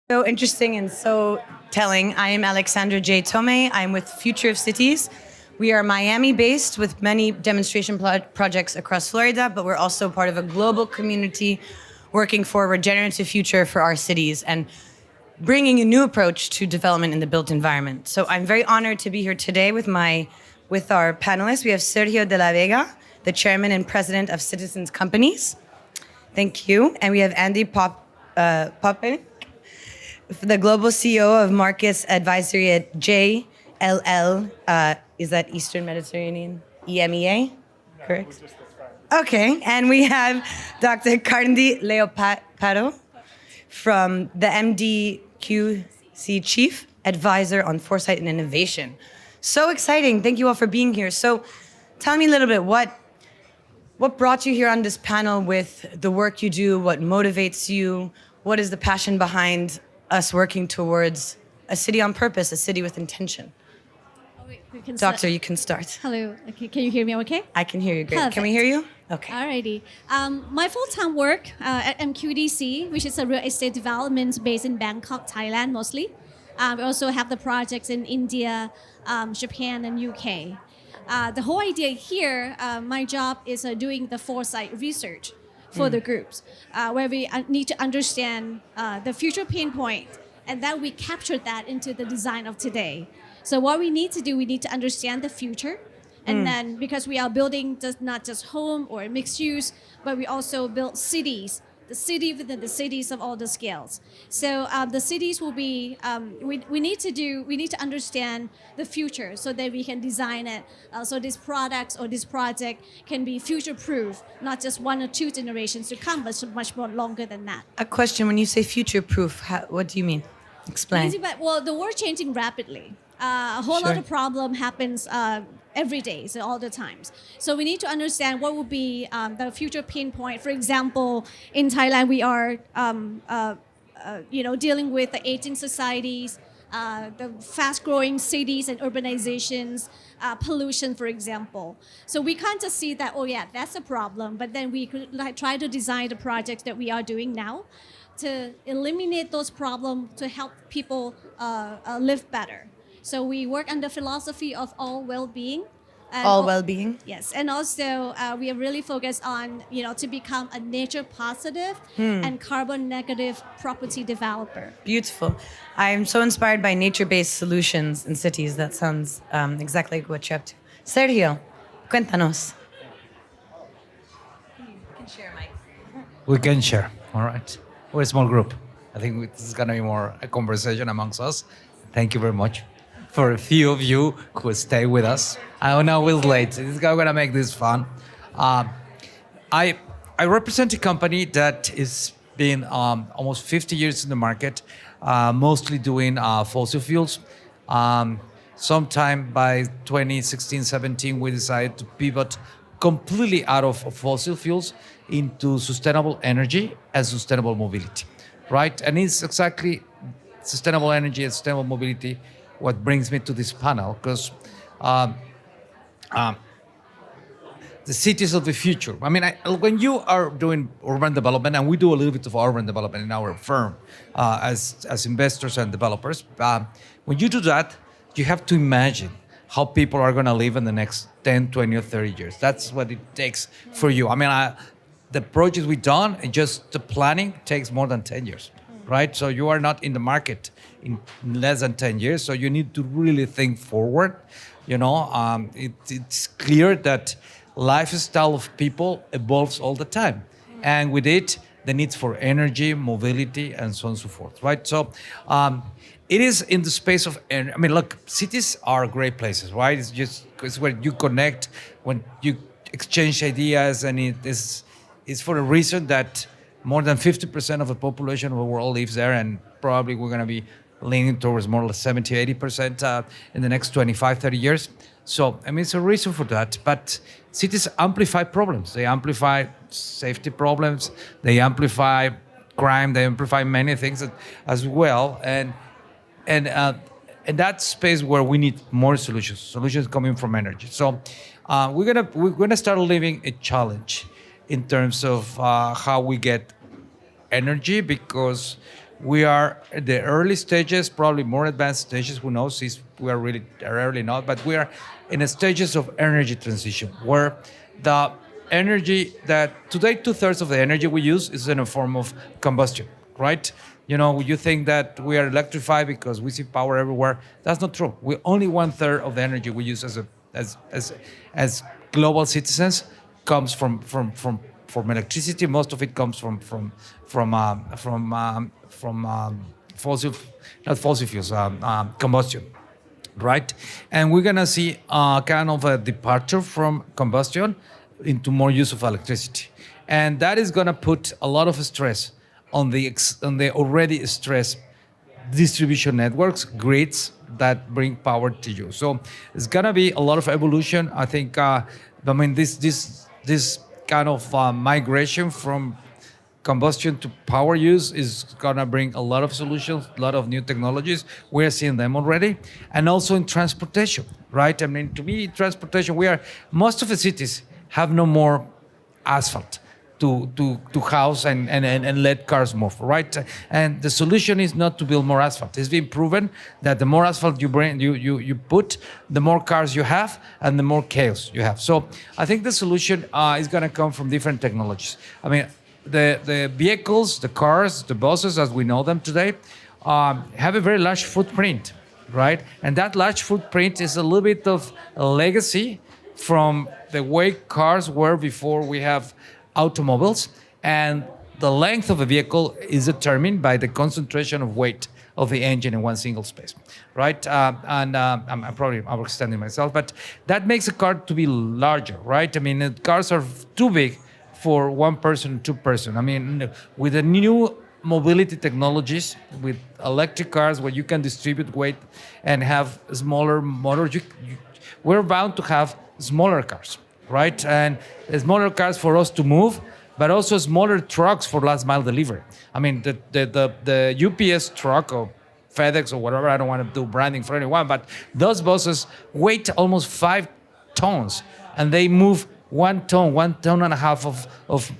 So interesting and so telling. I am Alexandra J. Tomei. I'm with Future of Cities. We are Miami based with many demonstration projects across Florida, but we're also part of a global community working for a regenerative future for our cities and bringing a new approach to development in the built environment. So I'm very honored to be here today with our panelists. We have Sergio de la Vega, the chairman and president of Citizens Companies. Thank you. And we have Andy Poppin, the global CEO of Markets Advisory at JLL. Is that Eastern Mediterranean? EMEA? Correct? Okay. And we have Dr. Carndi Leopardo from the MDQC Chief Advisor on Foresight and Innovation. So exciting. Thank you all for being here. So tell me a little bit, what brought you here on this panel with the work you do? What motivates you? What is the passion behind us working towards a city on purpose, a city with intention? Doctor, you can start. Hello. Okay, can you hear me okay? I can hear you great. Perfect. Can we hear you? Okay. Alrighty. My full-time work at MQDC, which is a real estate development based in Bangkok, Thailand mostly. We also have the projects in India, Japan, and UK. The whole idea here, my job is doing the foresight research for the groups, where we need to understand the future pain point, and then we capture that into the design of today. So what we need to do, we need to understand the future, and then because we are building not just home or mixed use, but we also build cities, the city within the cities of all the scales. So the cities will be, we need to understand the future so that we can design it. So these products or this project can be future-proof, not just 1 or 2 generations to come, but much more longer than that. A question, when you say future-proof, what do you mean? Explain. Well, the world changing rapidly. A whole lot of problem happens every day, so all the times. So we need to understand what will be the future pain point. For example, in Thailand, we are dealing with the aging societies, the fast-growing cities and urbanizations, pollution, for example. So we can't just see that, oh yeah, that's a problem, but then we could try to design the projects that we are doing now to eliminate those problems to help people live better. So we work on the philosophy of all well-being. All well-being? Yes, and also we are really focused on, to become a nature positive and carbon negative property developer. Beautiful. I am so inspired by nature-based solutions in cities. That sounds exactly like what you're up to. Sergio, cuéntanos. You can share, Mike. We can share, all right. We're a small group. I think this is going to be more a conversation amongst us. Thank you very much for a few of you who stay with us. I know we're late. This is going to make this fun. I represent a company that is been almost 50 years in the market, mostly doing fossil fuels. Sometime by 2016, 17, we decided to pivot completely out of fossil fuels into sustainable energy and sustainable mobility, right? And it's exactly sustainable energy and sustainable mobility what brings me to this panel, because the cities of the future. I mean, when you are doing urban development, and we do a little bit of urban development in our firm as investors and developers, when you do that, you have to imagine how people are going to live in the next 10, 20, or 30 years. That's what it takes for you. I mean, the projects we've done, and just the planning takes more than 10 years, right? So you are not in the market in less than 10 years. So you need to really think forward. It's clear that lifestyle of people evolves all the time. And with it, the needs for energy, mobility, and so on and so forth, right? So it is in the space of, I mean, look, cities are great places, right? It's where you connect, when you exchange ideas, and it's for a reason that more than 50% of the population of the world lives there, and probably we're going to be leaning towards more like 70, 80% in the next 25, 30 years. So, I mean, it's a reason for that. But cities amplify problems. They amplify safety problems. They amplify crime. They amplify many things as well. And that space where we need more solutions coming from energy. So we're gonna start living a challenge in terms of how we get energy, because We are at the early stages, probably more advanced stages. Who knows? We are really early not, but we are in the stages of energy transition, where the energy that today 2/3 of the energy we use is in a form of combustion, right? You think that we are electrified because we see power everywhere. That's not true. We only 1/3 of the energy we use as global citizens comes from electricity. Most of it comes from fossil, not fossil fuels, combustion, right? And we're gonna see kind of a departure from combustion into more use of electricity, and that is gonna put a lot of stress on the already stressed distribution networks, grids that bring power to you. So it's gonna be a lot of evolution. I think. This kind of migration from combustion to power use is gonna bring a lot of solutions, a lot of new technologies. We're seeing them already, and also in transportation, right? I mean, to me, transportation. Most of the cities have no more asphalt to house and let cars move, right? And the solution is not to build more asphalt. It's been proven that the more asphalt you put, the more cars you have and the more chaos you have. So I think the solution is going to come from different technologies. I mean, the vehicles, the cars, the buses as we know them today, have a very large footprint, right? And that large footprint is a little bit of a legacy from the way cars were before we have automobiles, and the length of a vehicle is determined by the concentration of weight of the engine in one single space, right? I'm probably overextending myself, but that makes a car to be larger, right? I mean, cars are too big for one person, two person. I mean, with the new mobility technologies, with electric cars where you can distribute weight and have smaller motors, we're bound to have smaller cars, right? And smaller cars for us to move, but also smaller trucks for last mile delivery. I mean, the UPS truck or FedEx or whatever, I don't want to do branding for anyone, but those buses weigh almost 5 tons and they move 1 ton, 1.5 tons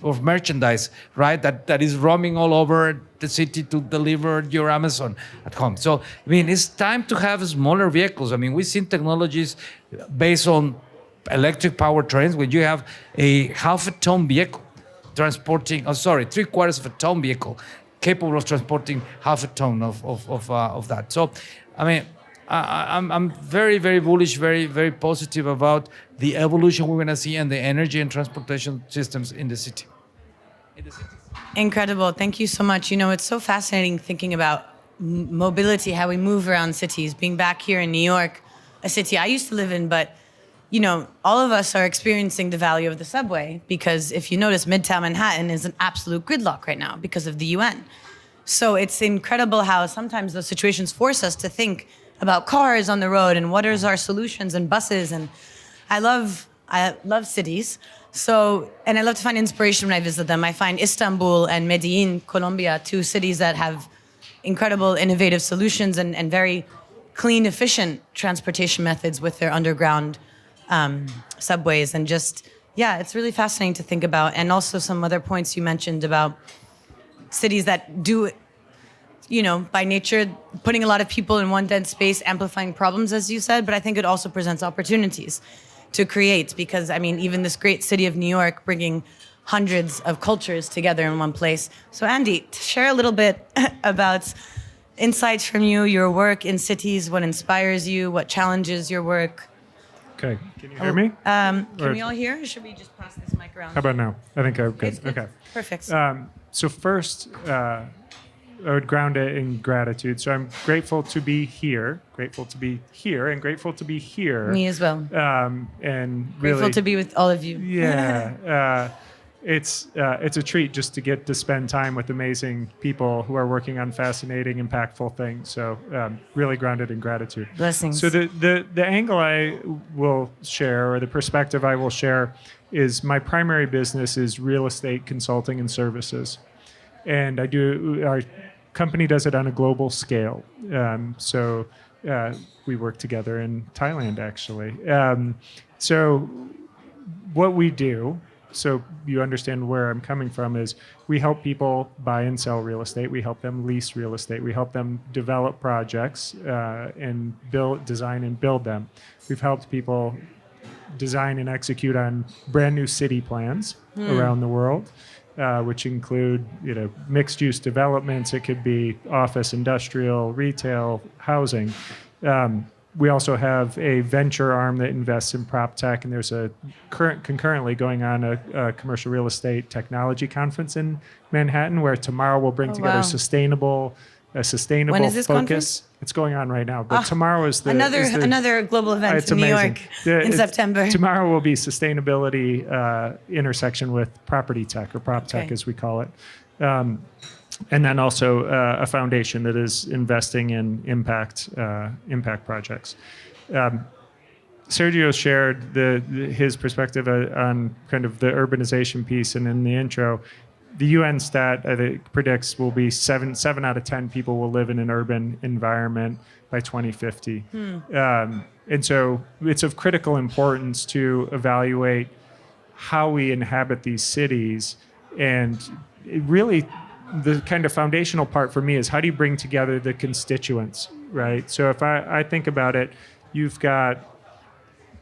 of merchandise, right? That is roaming all over the city to deliver your Amazon at home. So, I mean, it's time to have smaller vehicles. I mean, we've seen technologies based on electric powertrains where you have a 0.5 ton vehicle transporting, 3/4 of a ton vehicle capable of transporting 0.5 ton of that. So, I mean, I'm very, very bullish, very, very positive about the evolution we're going to see in the energy and transportation systems in the city. Incredible. Thank you so much. It's so fascinating thinking about mobility, how we move around cities. Being back here in New York, a city I used to live in, but all of us are experiencing the value of the subway because if you notice, Midtown Manhattan is an absolute gridlock right now because of the UN. So it's incredible how sometimes those situations force us to think about cars on the road and what is our solutions and buses. And I love cities. So, and I love to find inspiration when I visit them. I find Istanbul and Medellin, Colombia, 2 cities that have incredible innovative solutions and very clean, efficient transportation methods with their underground subways. And it's really fascinating to think about. And also some other points you mentioned about cities that do, by nature, putting a lot of people in one dense space, amplifying problems, as you said, but I think it also presents opportunities to create because, I mean, even this great city of New York bringing hundreds of cultures together in one place. So Andy, share a little bit about insights from you, your work in cities, what inspires you, what challenges your work. Okay, can you hear me? Can we all hear? Or should we just pass this mic around? How about now? I think I'm good. Okay. Perfect. So first, I would ground it in gratitude. So I'm grateful to be here, and grateful to be here. Me as well. And Grateful really, to be with all of you. Yeah. It's a treat just to get to spend time with amazing people who are working on fascinating, impactful things. So really grounded in gratitude. Blessings. So the angle I will share, or the perspective I will share, is my primary business is real estate consulting and services, and our company does it on a global scale. So we work together in Thailand, actually. So what we do so you understand where I'm coming from, is we help people buy and sell real estate. We help them lease real estate. We help them develop projects and design and build them. We've helped people design and execute on brand new city plans around the world, which include mixed use developments. It could be office, industrial, retail, housing. We also have a venture arm that invests in prop tech, and there's concurrently going on a commercial real estate technology conference in Manhattan, where tomorrow we'll bring together a sustainable When is this focus. conference? It's going on right now, but tomorrow is another global event it's in New amazing. York in September. Tomorrow will be sustainability intersection with property tech, or prop tech as we call it. And then also a foundation that is investing in impact projects. Sergio shared his perspective on kind of the urbanization piece, and in the intro, the UN stat predicts will be seven out of 10 people will live in an urban environment by 2050. And so it's of critical importance to evaluate how we inhabit these cities, and really the kind of foundational part for me is how do you bring together the constituents, right? So if I think about it, you've got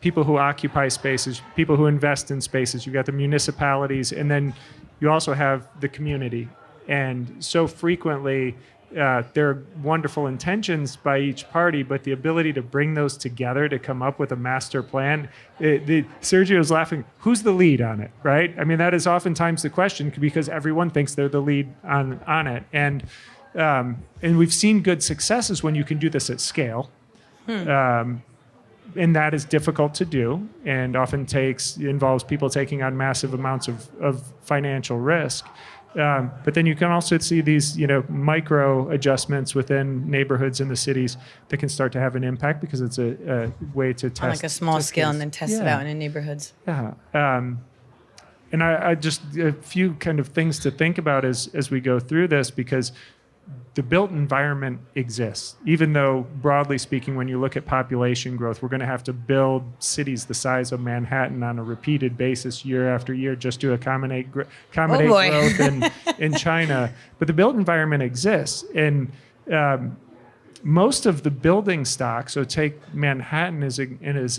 people who occupy spaces, people who invest in spaces, you've got the municipalities, and then you also have the community. And so frequently, there are wonderful intentions by each party, but the ability to bring those together to come up with a master plan, Sergio's laughing, who's the lead on it, right? I mean, that is oftentimes the question, because everyone thinks they're the lead on it. And we've seen good successes when you can do this at scale. And that is difficult to do, and often involves people taking on massive amounts of financial risk. But then you can also see these, micro adjustments within neighborhoods in the cities that can start to have an impact, because it's a way to test. On like a small scale, and then test it out in neighborhoods. Yeah. And I just a few kind of things to think about as we go through this, because the built environment exists. Even though, broadly speaking, when you look at population growth, we're going to have to build cities the size of Manhattan on a repeated basis year after year just to accommodate growth in China. But the built environment exists. And most of the building stock, so take Manhattan as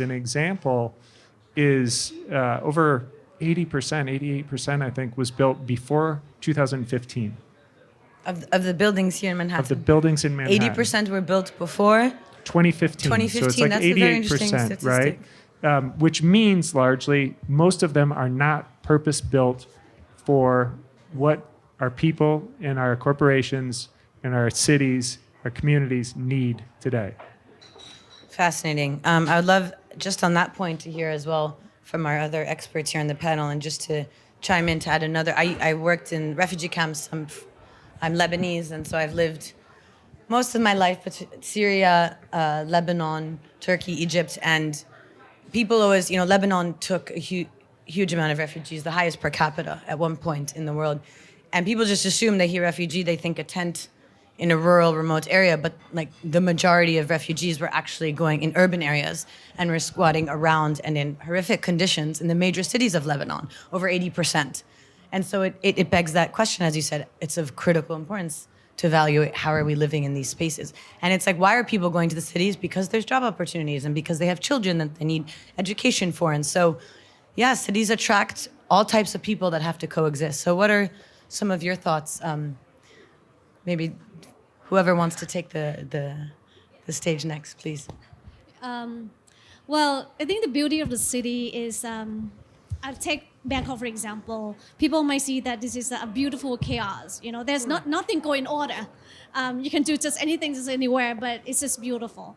an example, is over 80%, 88%, I think, was built before 2015. Of the buildings here in Manhattan. Of the buildings in Manhattan. 80% were built before 2015. 2015. So it's like That's 88%, a very interesting statistic. Right? Which means largely most of them are not purpose built for what our people and our corporations and our cities, our communities need today. Fascinating. I would love, just on that point, to hear as well from our other experts here on the panel, and just to chime in to add another. I worked in refugee camps. I'm Lebanese, and so I've lived most of my life between Syria, Lebanon, Turkey, Egypt, and people always, Lebanon took a huge amount of refugees, the highest per capita at one point in the world, and people just assume they hear refugee, they think a tent in a rural, remote area, but like the majority of refugees were actually going in urban areas and were squatting around and in horrific conditions in the major cities of Lebanon, over 80%. And so it begs that question, as you said, it's of critical importance to evaluate how are we living in these spaces. And it's like, why are people going to the cities? Because there's job opportunities and because they have children that they need education for. And so, yeah, cities attract all types of people that have to coexist. So what are some of your thoughts? Maybe whoever wants to take the stage next, please. Well, I think the beauty of the city is, I'll take Bangkok, for example. People might see that this is a beautiful chaos. There's nothing going in order. You can do just anything, just anywhere, but it's just beautiful.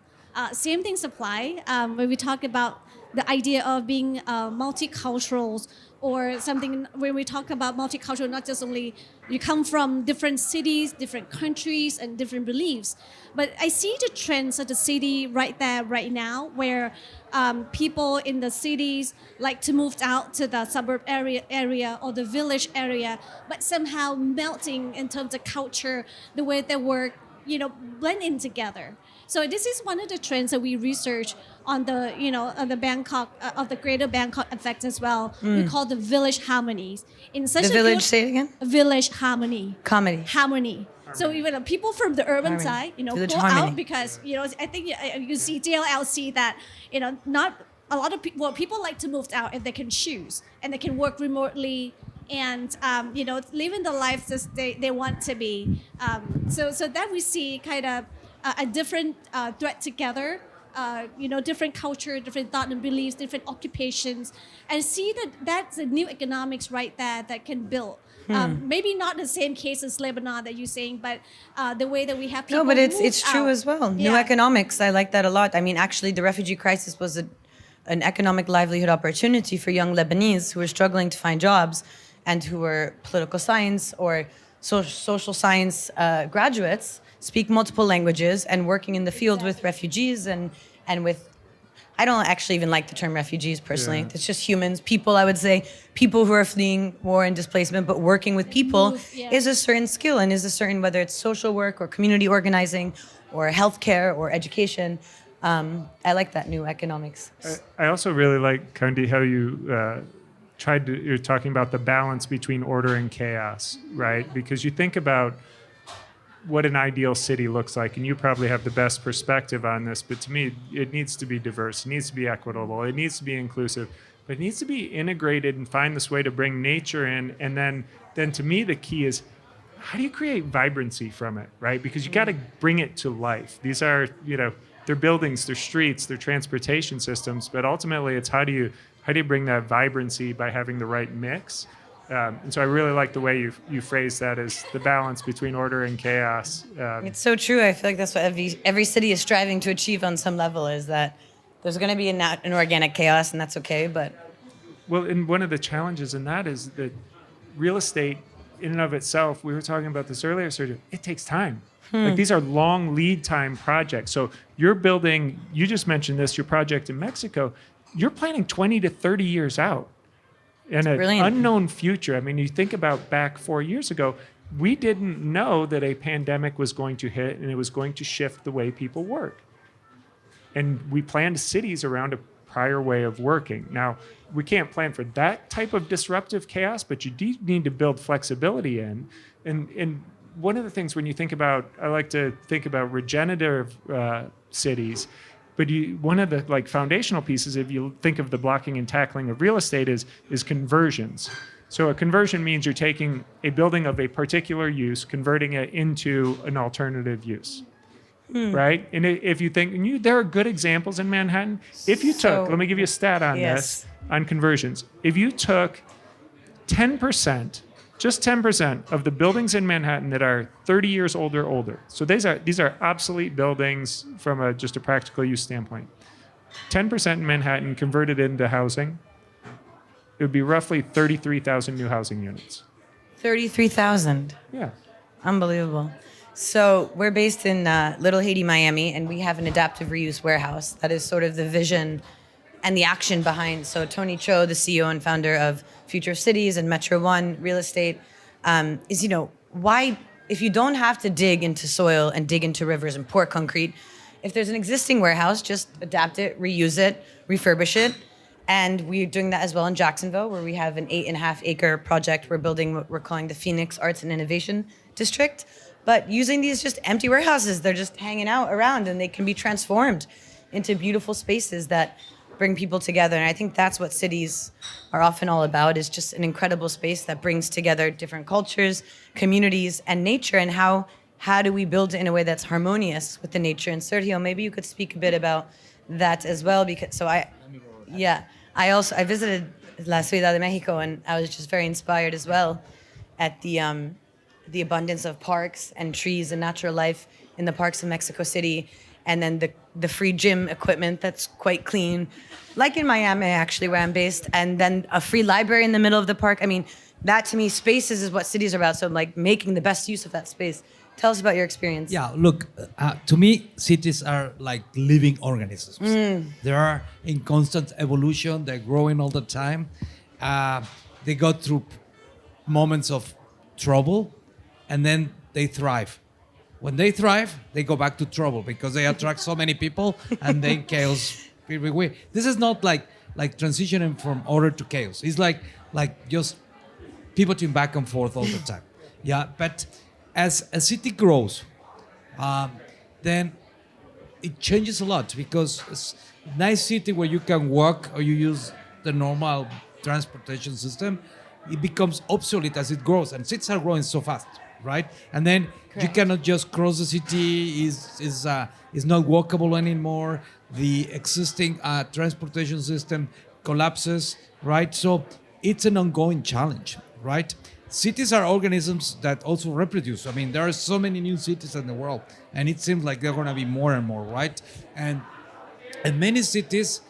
Same things apply when we talk about the idea of being multicultural, or something. When we talk about multicultural, not just only you come from different cities, different countries, and different beliefs, but I see the trends of the city right there, right now, where people in the cities like to move out to the suburb area or the village area, but somehow melting in terms of culture, the way they work, blend in together. So this is one of the trends that we research on the, on the Bangkok, of the greater Bangkok effect as well. We call the village harmonies. In such The a village, good- say it again? Village harmony. Comedy. Harmony. So even people from the urban Harmony. side, Village go harmony. out because, I think you see JLLC that, not a lot of people, people like to move out if they can choose and they can work remotely and, living the life that they want to be. So that we see kind of a different thread together, different culture, different thought and beliefs, different occupations, and see that that's a new economics right there that can build. Maybe not the same case as Lebanon that you're saying, but the way that we have people. No, but it's move true out. as well. New Yeah. economics, I like that a lot. I mean, actually, the refugee crisis was an economic livelihood opportunity for young Lebanese who were struggling to find jobs and who were political science or social science graduates, speak multiple languages, and working in the field with refugees and with. I don't actually even like the term refugees personally. Yeah. It's just humans, people, I would say, people who are fleeing war and displacement, but working with people is a certain skill and is a certain, whether it's social work or community organizing or healthcare or education. I like that new economics. I also really like, Kandi, how you you're talking about the balance between order and chaos, right? Because you think about what an ideal city looks like, and you probably have the best perspective on this, but to me, it needs to be diverse, it needs to be equitable, it needs to be inclusive, but it needs to be integrated and find this way to bring nature in, and then to me, the key is, how do you create vibrancy from it, right? Because you got to bring it to life. These are, they're buildings, they're streets, they're transportation systems, but ultimately it's how do you bring that vibrancy by having the right mix? And so I really like the way you phrase that as the balance between order and chaos. It's so true. I feel like that's what every city is striving to achieve on some level, is that there's going to be an organic chaos, and that's okay, but... Well, and one of the challenges in that is that real estate in and of itself, we were talking about this earlier, Sergio, it takes time. Like these are long lead time projects. So you're building, you just mentioned this, your project in Mexico, you're planning 20 to 30 years out. In an brilliant. unknown future. I mean, you think about back 4 years ago, we didn't know that a pandemic was going to hit and it was going to shift the way people work. And we planned cities around a prior way of working. Now, we can't plan for that type of disruptive chaos, but you do need to build flexibility in. And one of the things when you think about, I like to think about regenerative cities, but one of the foundational pieces, if you think of the blocking and tackling of real estate, is conversions. So a conversion means you're taking a building of a particular use, converting it into an alternative use, right? And if you think, there are good examples in Manhattan. If you took, let me give you a stat on this, on conversions. If you took 10%, just 10% of the buildings in Manhattan that are 30 years old or older. So these are obsolete buildings from just a practical use standpoint. 10% in Manhattan converted into housing. It would be roughly 33,000 new housing units. 33,000. Yeah. Unbelievable. So we're based in Little Haiti, Miami, and we have an adaptive reuse warehouse. That is sort of the vision and the action behind. So Tony Cho, the CEO and founder of Future of Cities and Metro One Real Estate, is, why, if you don't have to dig into soil and dig into rivers and pour concrete, if there's an existing warehouse, just adapt it, reuse it, refurbish it. And we're doing that as well in Jacksonville, where we have an 8.5 acre project we're building, what we're calling the Phoenix Arts and Innovation District. But using these just empty warehouses, they're just hanging out around and they can be transformed into beautiful spaces that bring people together. And I think that's what cities are often all about, is just an incredible space that brings together different cultures, communities, and nature. And how do we build it in a way that's harmonious with the nature? And Sergio, maybe you could speak a bit about that as well, because I visited La Ciudad de Mexico, and I was just very inspired as well at the abundance of parks and trees and natural life in the parks of Mexico City. And then the free gym equipment that's quite clean, like in Miami, actually, where I'm based. And then a free library in the middle of the park. I mean, that to me, spaces is what cities are about. So making the best use of that space. Tell us about your experience. Yeah, look, to me, cities are like living organisms. They are in constant evolution. They're growing all the time. They go through moments of trouble, and then they thrive. When they thrive, they go back to trouble because they attract so many people and then chaos. This is not like transitioning from order to chaos. It's like just pivoting back and forth all the time. Yeah, but as a city grows, then it changes a lot because it's a nice city where you can walk or you use the normal transportation system, it becomes obsolete as it grows, and cities are growing so fast, right? And then you Correct. cannot just cross the city; is not walkable anymore. The existing transportation system collapses, right? So it's an ongoing challenge, right? Cities are organisms that also reproduce. I mean, there are so many new cities in the world, and it seems like they're going to be more and more, right? And many cities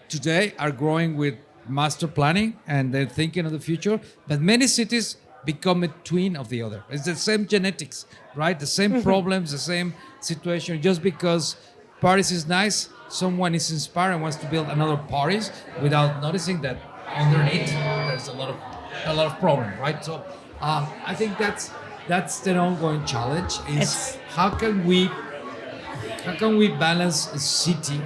today are growing with master planning and they're thinking of the future, but many cities become a twin of the other. It's the same genetics, right? The same problems, the same situation. Just because Paris is nice, someone is inspired and wants to build another Paris without noticing that underneath there's a lot of problem, right? So I think that's the ongoing challenge is It's- how can we balance a city,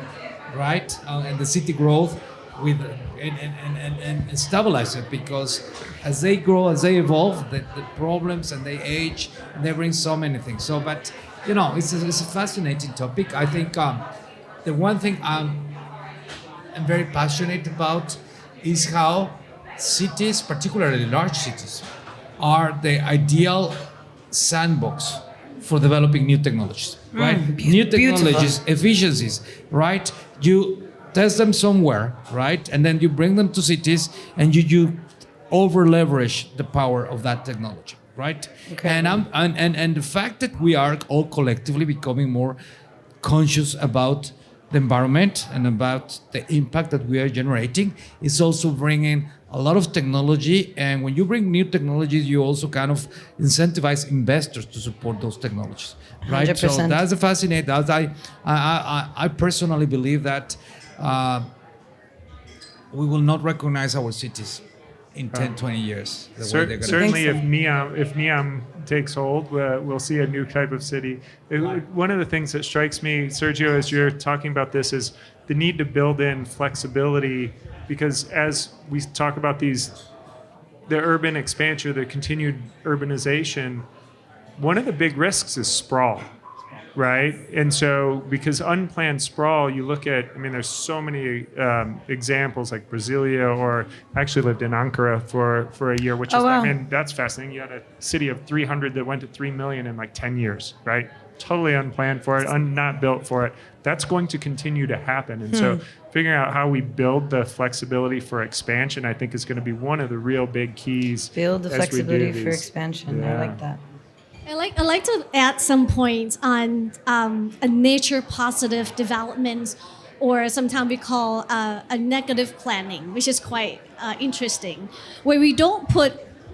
right, and the city growth with and stabilize it, because as they grow, as they evolve, the problems and they age, they bring so many things. So, but it's a fascinating topic. I think the one thing I'm very passionate about is how cities, particularly large cities, are the ideal sandbox for developing new technologies, right? New technologies, efficiencies, right? You test them somewhere, right? And then you bring them to cities and you over leverage the power of that technology, right? Okay. And the fact that we are all collectively becoming more conscious about the environment and about the impact that we are generating is also bringing a lot of technology. And when you bring new technologies, you also kind of incentivize investors to support those technologies, right? 100%. So that's a fascinating. I personally believe that we will not recognize our cities in 10, 20 years. The way they're gonna be. Certainly, I think if Neom takes hold, we'll see a new type of city. One of the things that strikes me, Sergio, as you're talking about this, is the need to build in flexibility, because as we talk about the urban expansion, the continued urbanization, one of the big risks is sprawl. Right, and so because unplanned sprawl, you look at. I mean, there's so many examples like Brasilia, or I actually lived in Ankara for a year, which is, wow. I mean, that's fascinating. You had a city of 300 that went to 3 million in like 10 years, right? Totally unplanned for it, not built for it. That's going to continue to happen, and so figuring out how we build the flexibility for expansion, I think, is going to be one of the real big keys. Build the as we do flexibility for these. expansion. I Yeah. like that. I like to add some points on a nature positive development, or sometimes we call a negative planning, which is quite interesting, where we don't put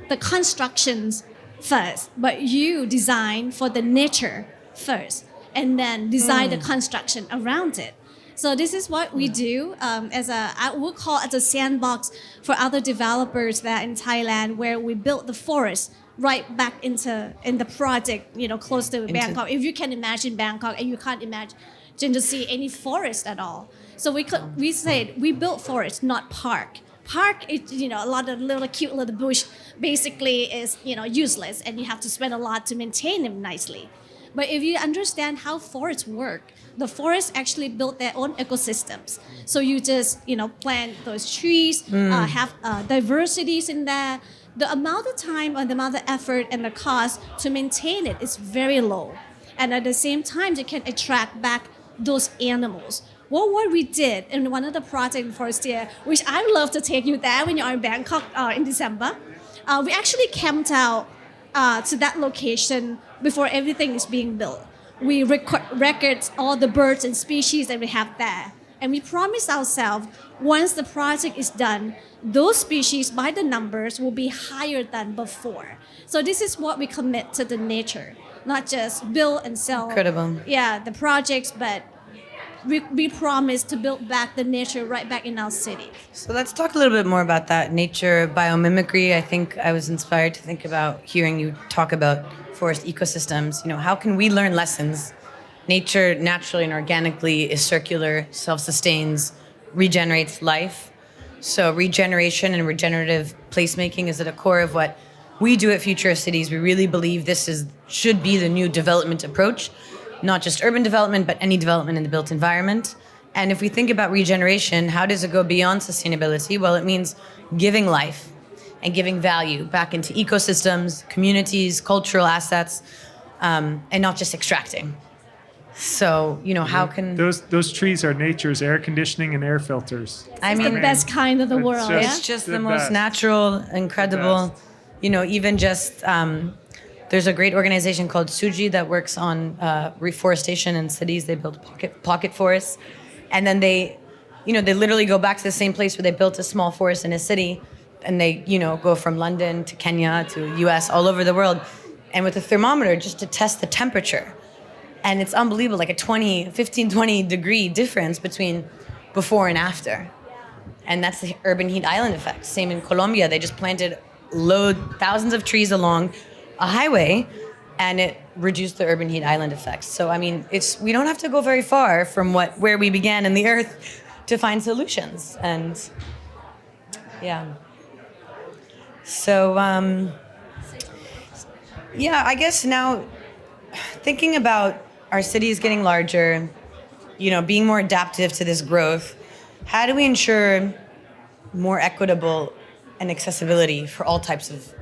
the constructions first, but you design for the nature first, and then design the construction around it. So this is what we do I would call it a sandbox for other developers that in Thailand, where we built the forest right back in the project, close to Bangkok. If you can imagine Bangkok and you can't imagine to see any forest at all. So we said we built forest, not park. Park is, a lot of little cute little bush basically is, useless, and you have to spend a lot to maintain them nicely. But if you understand how forests work, the forests actually build their own ecosystems. So you just, plant those trees, have diversities in there. The amount of time and the amount of effort and the cost to maintain it is very low. And at the same time, you can attract back those animals. What we did in one of the projects in Forestier, which I would love to take you there when you're in Bangkok in December, we actually camped out to that location before everything is being built. We record all the birds and species that we have there. And we promise ourselves, once the project is done, those species by the numbers will be higher than before. So this is what we commit to the nature, not just build and sell. Incredible. Yeah, the projects, but we promise to build back the nature right back in our city. So let's talk a little bit more about that nature biomimicry. I think I was inspired to think about hearing you talk about forest ecosystems. How can we learn lessons? Nature naturally and organically is circular, self-sustains, regenerates life. So regeneration and regenerative placemaking is at the core of what we do at Future of Cities. We really believe should be the new development approach, not just urban development, but any development in the built environment. And if we think about regeneration, how does it go beyond sustainability? Well, it means giving life and giving value back into ecosystems, communities, cultural assets, and not just extracting. So, how can... Those trees are nature's air conditioning and air filters. It's the best kind of the world. just- It's just the The most best. natural, incredible, even just... there's a great organization called Suji that works on reforestation in cities. They build pocket forests. And then they literally go back to the same place where they built a small forest in a city. And they, go from London to Kenya to US, all over the world. And with a thermometer just to test the temperature. And it's unbelievable, like a 20 degree difference between before and after. And that's the urban heat island effect. Same in Colombia. They just planted thousands of trees along a highway, and it reduced the urban heat island effect. So, we don't have to go very far from where we began in the earth to find solutions. And yeah. So, I guess now thinking about our cities getting larger, being more adaptive to this growth, how do we ensure more equitable and accessibility for all types of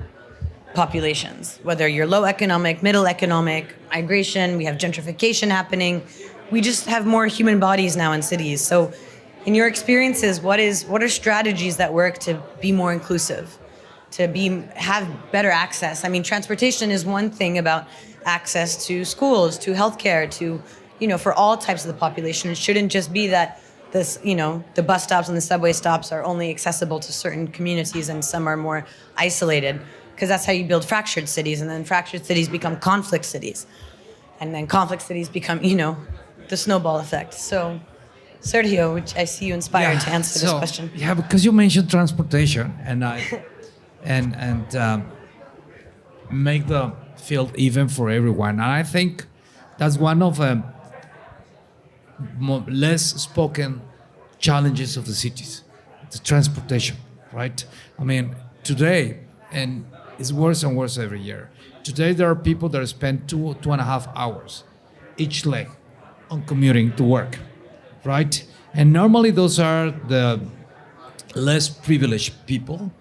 populations, whether you're low economic, middle economic, migration, we have gentrification happening. We just have more human bodies now in cities. So in your experiences, what are strategies that work to be more inclusive, to have better access? Transportation is one thing about access to schools, to healthcare, to, for all types of the population. It shouldn't just be that the bus stops and the subway stops are only accessible to certain communities and some are more isolated, because that's how you build fractured cities, and then fractured cities become conflict cities. And then conflict cities become, the snowball effect. So, Sergio, which I see you inspired to answer this question. Yeah, because you mentioned transportation, and make the field even for everyone. And I think that's one of the less spoken challenges of the cities, the transportation, right? Today, and it's worse and worse every year. Today, there are people that spend 2.5 hours each leg on commuting to work, right? And normally those are the less privileged people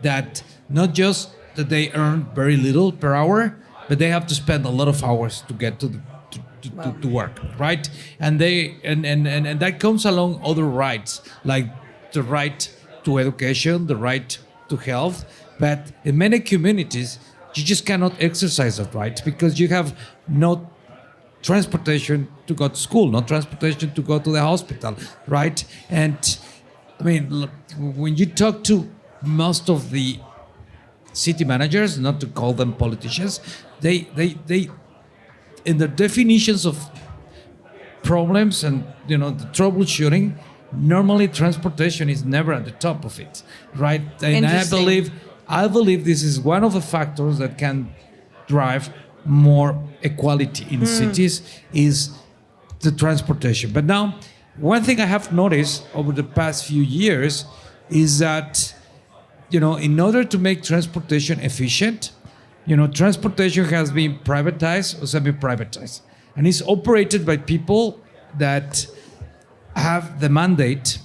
that not just that they earn very little per hour, but they have to spend a lot of hours to get to work, right? And that comes along other rights, like the right to education, the right to health. But in many communities, you just cannot exercise that right because you have no transportation to go to school, no transportation to go to the hospital, right? And look, when you talk to most of the city managers, not to call them politicians, they in their definitions of problems and the troubleshooting, normally transportation is never at the top of it, right? And I believe this is one of the factors that can drive more equality in cities is the transportation. But now, one thing I have noticed over the past few years is that, in order to make transportation efficient, transportation has been privatized or semi-privatized. And it's operated by people that have the mandate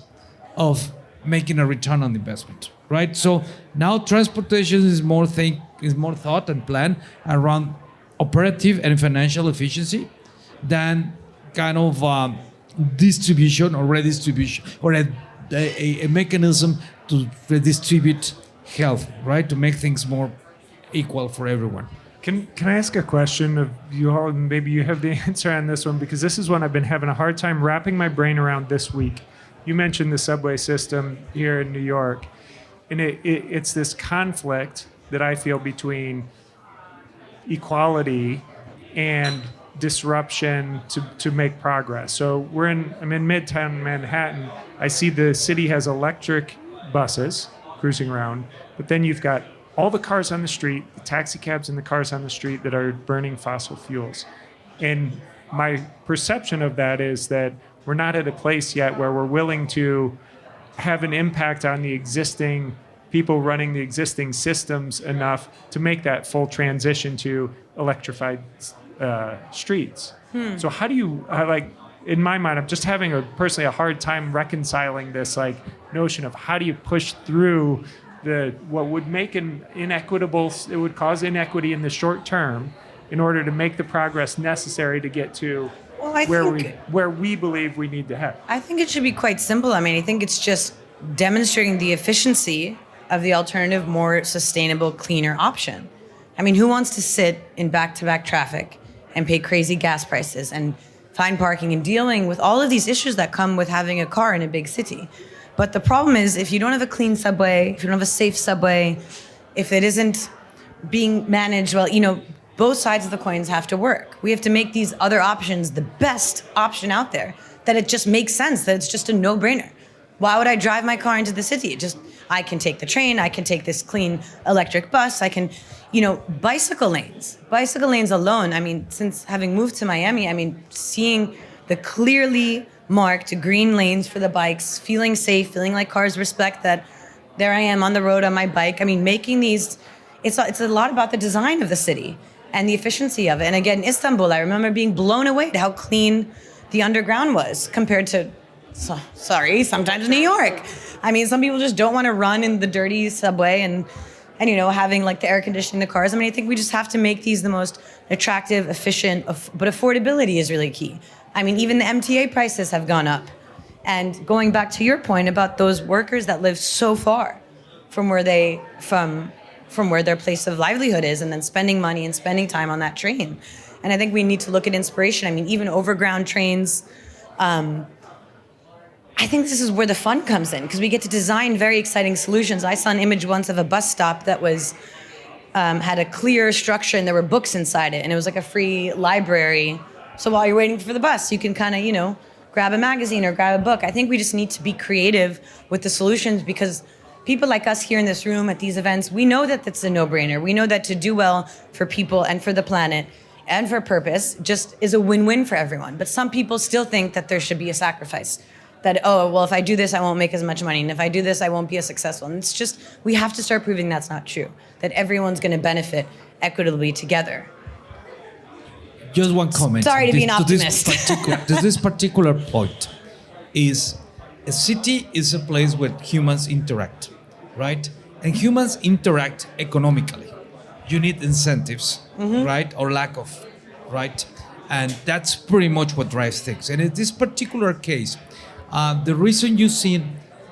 of making a return on investment, right? So now transportation is more thought and plan around operative and financial efficiency than kind of distribution or redistribution or a mechanism to redistribute health, right? To make things more equal for everyone. Can I ask a question of you all? Maybe you have the answer on this one, because this is one I've been having a hard time wrapping my brain around this week. You mentioned the subway system here in New York, and it's this conflict that I feel between equality and disruption to make progress. So I'm in Midtown Manhattan. I see the city has electric buses cruising around, but then you've got all the cars on the street, the taxi cabs and the cars on the street that are burning fossil fuels. And my perception of that is that we're not at a place yet where we're willing to have an impact on the existing people running the existing systems enough to make that full transition to electrified streets. So how do you, in my mind, I'm just having personally a hard time reconciling this notion of how do you push through what would make it would cause inequity in the short term in order to make the progress necessary to get to where we believe we need to head. I think it should be quite simple. I mean, I think it's just demonstrating the efficiency of the alternative, more sustainable, cleaner option. I mean, who wants to sit in back-to-back traffic and pay crazy gas prices and find parking and dealing with all of these issues that come with having a car in a big city? But the problem is, if you don't have a clean subway, if you don't have a safe subway, if it isn't being managed well, both sides of the coins have to work. We have to make these other options the best option out there, that it just makes sense, that it's just a no-brainer. Why would I drive my car into the city? I can take the train, I can take this clean electric bus, I can, bicycle lanes. Bicycle lanes alone, I mean, since having moved to Miami, I mean, seeing the clearly marked green lanes for the bikes, feeling safe, feeling like cars respect that there I am on the road on my bike. I mean, making these, it's a lot about the design of the city and the efficiency of it. And again, Istanbul, I remember being blown away at how clean the underground was compared to, sometimes New York. I mean, some people just don't want to run in the dirty subway and having the air conditioning in the cars. I mean, I think we just have to make these the most attractive, efficient, but affordability is really key. I mean, even the MTA prices have gone up. And going back to your point about those workers that live so far from where their place of livelihood is, and then spending money and spending time on that train. And I think we need to look at inspiration. I mean, even overground trains. I think this is where the fun comes in, because we get to design very exciting solutions. I saw an image once of a bus stop that was had a clear structure and there were books inside it, and it was like a free library. So while you're waiting for the bus, you can kind of, grab a magazine or grab a book. I think we just need to be creative with the solutions, because people like us here in this room at these events, we know that it's a no-brainer. We know that to do well for people and for the planet and for purpose just is a win-win for everyone. But some people still think that there should be a sacrifice. That, if I do this, I won't make as much money. And if I do this, I won't be as successful. And it's just, we have to start proving that's not true. That everyone's going to benefit equitably together. Just one comment. Sorry to be an optimist. This particular point is a city is a place where humans interact, right? And humans interact economically. You need incentives, right? Or lack of, right? And that's pretty much what drives things. And in this particular case, the reason you see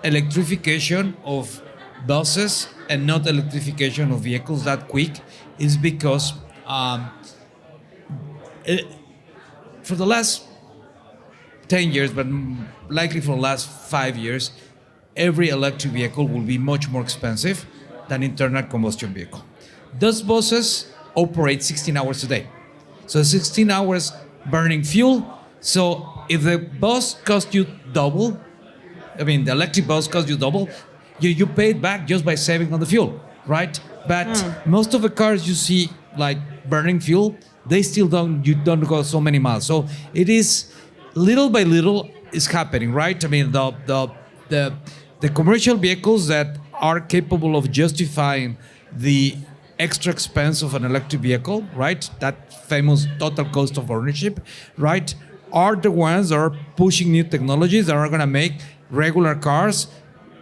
electrification of buses and not electrification of vehicles that quick is because for the last 10 years, but likely for the last 5 years, every electric vehicle will be much more expensive than internal combustion vehicle. Those buses operate 16 hours a day. So 16 hours burning fuel. So if the bus costs you double, the electric bus costs you double, you pay it back just by saving on the fuel, right? But most of the cars you see burning fuel, they still you don't go so many miles. So it is little by little is happening, right? I mean, the commercial vehicles that are capable of justifying the extra expense of an electric vehicle, right? That famous total cost of ownership, right? Are the ones that are pushing new technologies that are going to make regular cars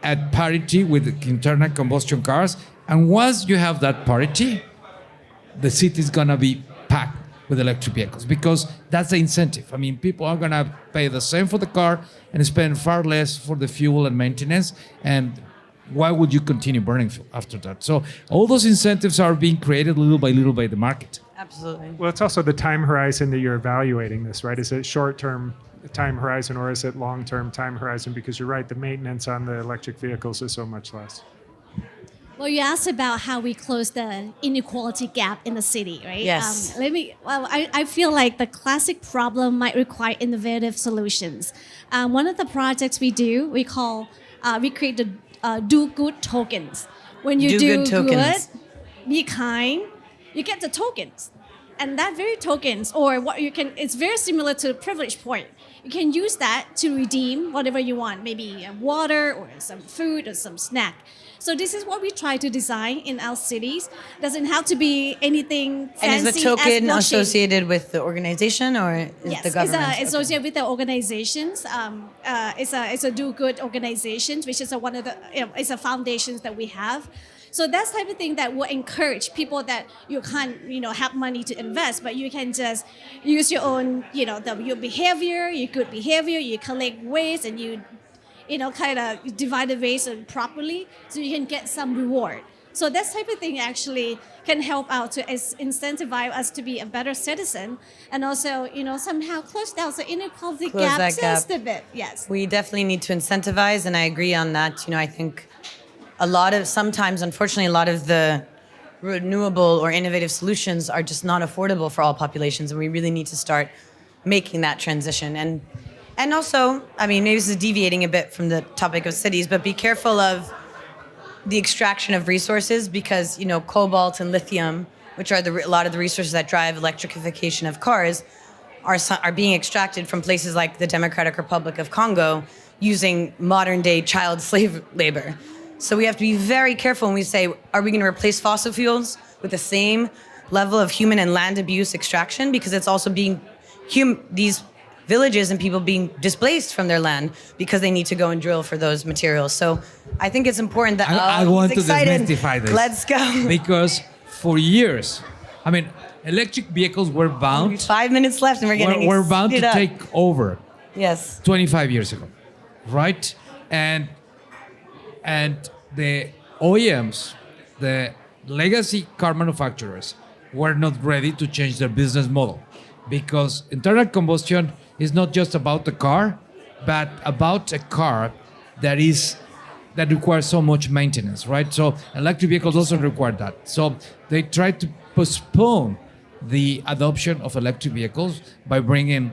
at parity with internal combustion cars. And once you have that parity, the city is going to be packed with electric vehicles, because that's the incentive. I mean, people are going to pay the same for the car and spend far less for the fuel and maintenance. And why would you continue burning fuel after that? So all those incentives are being created little by the market. Absolutely. Well, it's also the time horizon that you're evaluating this, right? Is it short-term time horizon or is it long-term time horizon? Because you're right, the maintenance on the electric vehicles is so much less. Well, you asked about how we close the inequality gap in the city, right? Yes. I feel like the classic problem might require innovative solutions. One of the projects we create the do good tokens. When you Do do good tokens. good, be kind, you get the tokens. And that very tokens, or what you can, it's very similar to the privilege point. You can use that to redeem whatever you want, maybe water or some food or some snack. So this is what we try to design in our cities. Doesn't have to be anything fancy. And is the token as blockchain. associated with the organization or is Yes, the government? it's associated with the organizations. It's a do good organizations, which is one of the it's a foundations that we have. So that's type of thing that will encourage people that you can't have money to invest, but you can just use your own your behavior, your good behavior. You collect waste and you kind of divide the waste properly, so you can get some reward. So that type of thing actually can help out to incentivize us to be a better citizen, and also somehow close down the inequality Close gap that gap. just a bit. Yes. We definitely need to incentivize, and I agree on that. I think sometimes, unfortunately, a lot of the renewable or innovative solutions are just not affordable for all populations, and we really need to start making that transition. And also, I mean, maybe this is deviating a bit from the topic of cities, but be careful of the extraction of resources because, cobalt and lithium, which are a lot of the resources that drive electrification of cars, are being extracted from places like the Democratic Republic of Congo using modern day child slave labor. So we have to be very careful when we say, are we going to replace fossil fuels with the same level of human and land abuse extraction? Because it's also these villages and people being displaced from their land because they need to go and drill for those materials. So I think it's important that I want to excited. demystify this. Let's go. Because for years, I mean, electric vehicles were bound. 5 minutes left and we're getting We're bound to speed up. take over Yes. 25 years ago, right? And the OEMs, the legacy car manufacturers, were not ready to change their business model because internal combustion is not just about the car, but about a car that requires so much maintenance, right? So electric vehicles also require that. So they tried to postpone the adoption of electric vehicles by bringing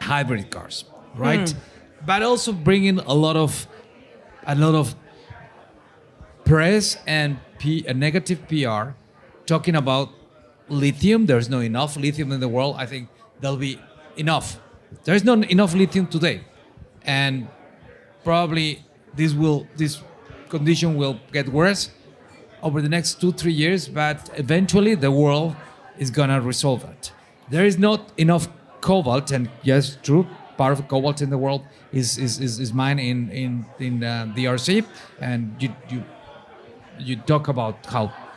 hybrid cars, right? But also bringing a lot of press and negative PR talking about lithium. There's not enough lithium in the world. I think there'll be enough. There's not enough lithium today, and probably this condition will get worse over the next 2-3 years. But eventually, the world is gonna resolve it. There is not enough cobalt, and yes, true. Part of cobalt in the world is mined in the DRC, and you talk about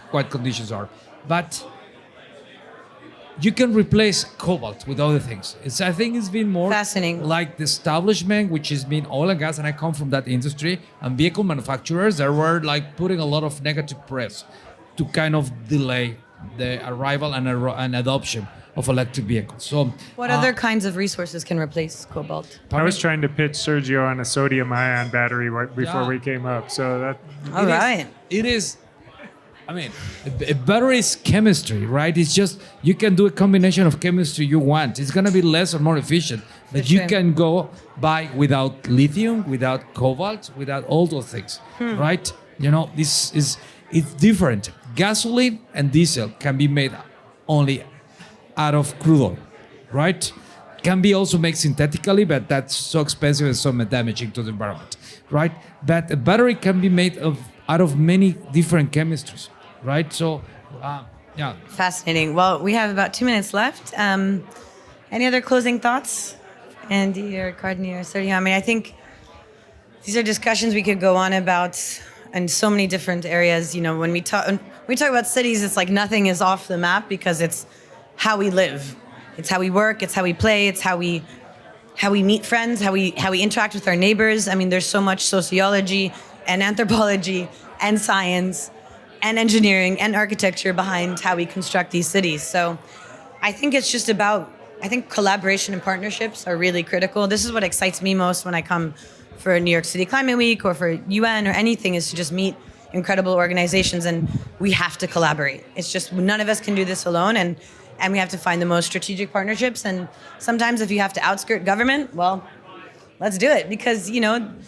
what conditions are, but you can replace cobalt with other things. I think it's been more Fascinating. like the establishment, which has been oil and gas, and I come from that industry, and vehicle manufacturers that were like putting a lot of negative press to kind of delay the arrival and adoption of electric vehicles. So What other kinds of resources can replace cobalt? I was trying to pitch Sergio on a sodium-ion battery before Yeah. we came up. So that All right. It is. I mean, a battery is chemistry, right? It's just you can do a combination of chemistry you want. It's gonna be less or more efficient, but you sure. can go by without lithium, without cobalt, without all those things, right? It's different. Gasoline and diesel can be made only out of crude oil, right? Can be also made synthetically, but that's so expensive and so damaging to the environment, right? But a battery can be made out of many different chemistries, right? So, yeah. Fascinating. Well, we have about 2 minutes left. Any other closing thoughts, Andy or Cardini or Sergio? I mean, I think these are discussions we could go on about in so many different areas. When we talk about cities, it's like nothing is off the map because it's how we live. It's how we work. It's how we play. It's how we meet friends. How we interact with our neighbors. I mean, there's so much sociology and anthropology and science and engineering and architecture behind how we construct these cities. So I think it's just about, collaboration and partnerships are really critical. This is what excites me most when I come for New York City Climate Week or for UN or anything, is to just meet incredible organizations, and we have to collaborate. It's just none of us can do this alone, and we have to find the most strategic partnerships. And sometimes if you have to outskirt government, well, let's do it, because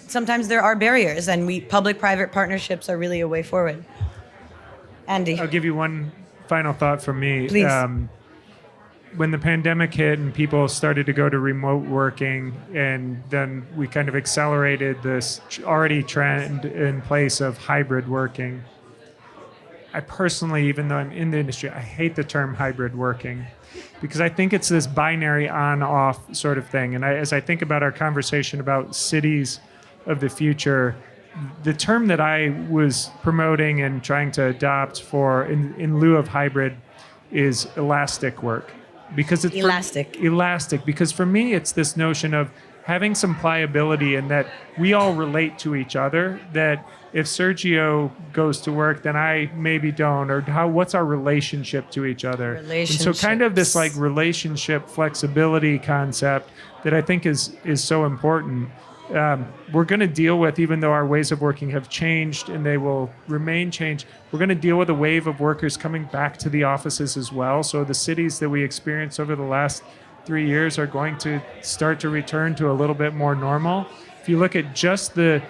sometimes there are barriers, and public-private partnerships are really a way forward. Andy, I'll give you one final thought from me. Please. When the pandemic hit and people started to go to remote working, and then we kind of accelerated this already trend in place of hybrid working. I personally, even though I'm in the industry, I hate the term hybrid working, because I think it's this binary on-off sort of thing. And as I think about our conversation about cities of the future, the term that I was promoting and trying to adopt for in lieu of hybrid is elastic work. Because it's elastic. Because for me, it's this notion of having some pliability, and that we all relate to each other. That if Sergio goes to work, then I maybe don't. Or what's our relationship to each other? And so kind of this like relationship flexibility concept that I think is so important. We're going to deal with, even though our ways of working have changed and they will remain changed, we're going to deal with a wave of workers coming back to the offices as well. So the cities that we experienced over the last 3 years are going to start to return to a little bit more normal. If you look at just the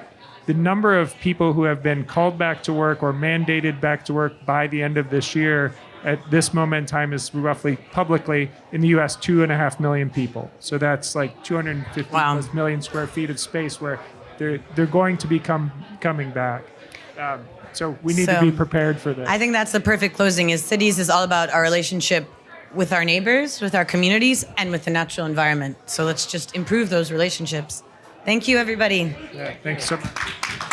number of people who have been called back to work or mandated back to work by the end of this year, at this moment in time is roughly publicly in the US 2.5 million people. So that's like 250 plus million square feet of space where they're going to be coming back. So we need to be prepared for this. I think that's the perfect closing. Is cities is all about our relationship with our neighbors, with our communities, and with the natural environment. So let's just improve those relationships. Thank you, everybody. Yeah, thanks so much.